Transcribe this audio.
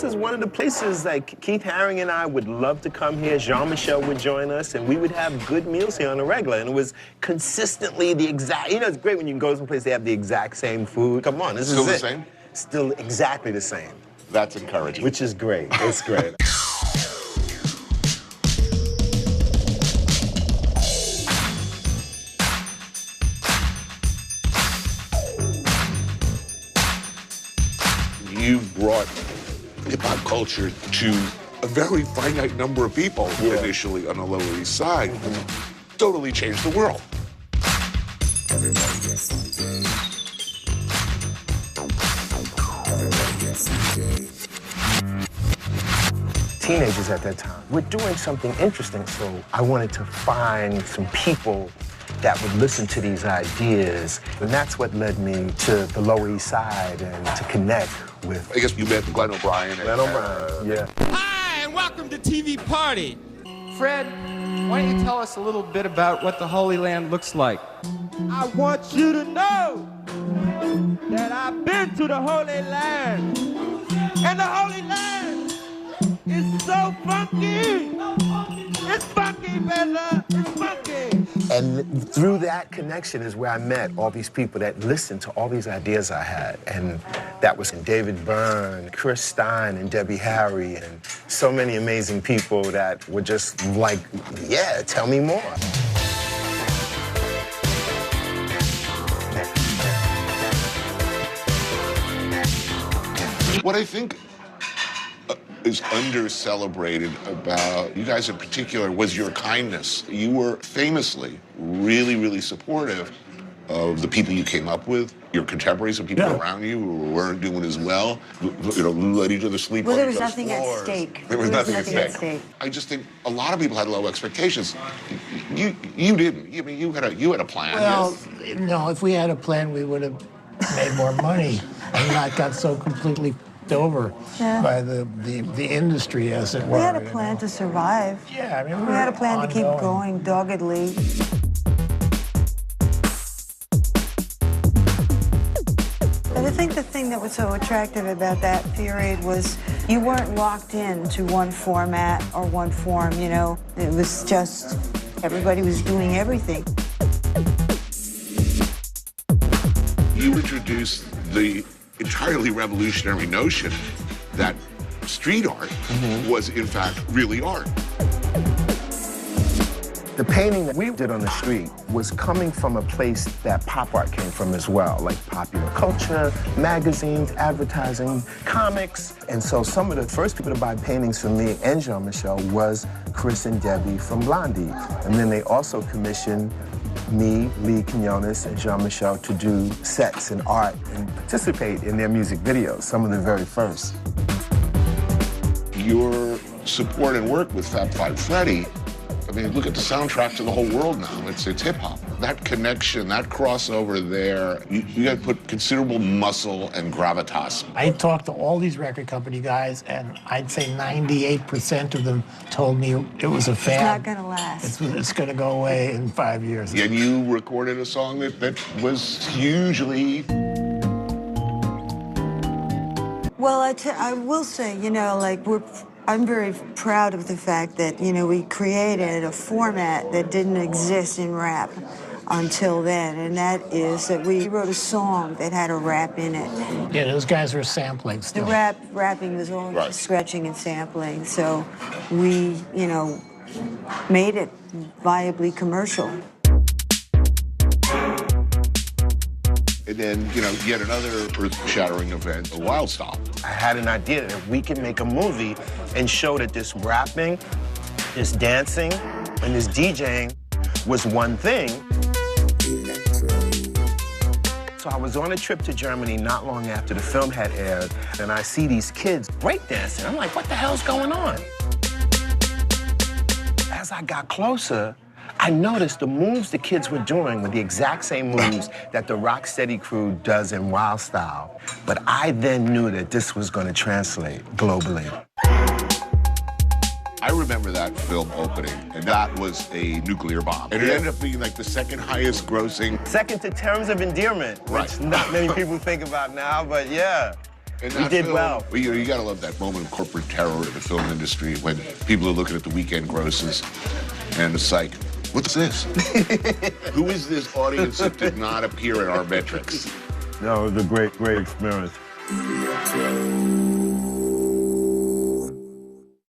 this is one of the places, like, Keith Haring and I would love to come here. Jean-Michel would join us, and we would have good meals here on the regular. And it was consistently the exact, you know, it's great when you can go to some place, they have the exact same food. Come on, this is it. Still the same? Still exactly the same. That's encouraging. Which is great, it's great. You brought hip-hop culture to a very finite number of people initially on the Lower East Side. Totally changed the world. Teenagers at that time, we're doing something interesting, so I wanted to find some people that would listen to these ideas, and that's what led me to the Lower East Side and to connect with... I guess you met Glenn O'Brien. Glenn O'Brien, yeah. Hi, and welcome to TV Party. Fred, why don't you tell us a little bit about what the Holy Land looks like? I want you to know that I've been to the Holy Land, and the Holy Land is so funky. It's funky, brother. It's funky. And through that connection is where I met all these people that listened to all these ideas I had. And that was David Byrne, Chris Stein, and Debbie Harry, and so many amazing people that were just like, yeah, tell me more. What I think is under-celebrated about you guys in particular was your kindness. You were famously really, really supportive of the people you came up with, your contemporaries and people around you who weren't doing as well. You know, let each other sleep. Well, there was nothing at stake. There was nothing at stake. I just think a lot of people had low expectations. You didn't. I mean, you had a plan. Well, no, if we had a plan, we would have made more money and not got so completely over by the industry, as it were. We had a plan to survive. Yeah, I mean, we had a plan to keep going doggedly. But I think the thing that was so attractive about that period was you weren't locked in to one format or one form, you know. It was just everybody was doing everything. You introduced the entirely revolutionary notion that street art was, in fact, really art. The painting that we did on the street was coming from a place that pop art came from as well, like popular culture, magazines, advertising, comics. And so some of the first people to buy paintings from me and Jean-Michel was Chris and Debbie from Blondie. And then they also commissioned me, Lee Quinones, and Jean-Michel to do sets and art and participate in their music videos, some of the very first. Your support and work with Fab Five Freddy, I mean, look at the soundtrack to the whole world now. It's hip-hop. That connection, that crossover there, you got to put considerable muscle and gravitas. I talked to all these record company guys, and I'd say 98% of them told me it was a fad. It's not going to last. It's going to go away in 5 years. And you recorded a song that was hugely... Well, I will say, you know, like, I'm very proud of the fact that, you know, we created a format that didn't exist in rap until then, and that is that we wrote a song that had a rap in it. Yeah, those guys were sampling still. The rapping was all just scratching and sampling, so we, you know, made it viably commercial. And then, you know, yet another earth-shattering event, a Wild Stop. I had an idea that we could make a movie and show that this rapping, this dancing, and this DJing was one thing. So I was on a trip to Germany not long after the film had aired, and I see these kids breakdancing. I'm like, what the hell's going on? As I got closer, I noticed the moves the kids were doing were the exact same moves that the Rocksteady crew does in Wild Style. But I then knew that this was going to translate globally. I remember that film opening, and that was a nuclear bomb. And it ended up being like the second highest grossing. Second to Terms of Endearment, which not many people think about now, but yeah. And We that did film, well. You got to love that moment of corporate terror in the film industry when people are looking at the weekend grosses and it's like, what's this? Who is this audience that did not appear in our metrics? No, it was a great experience.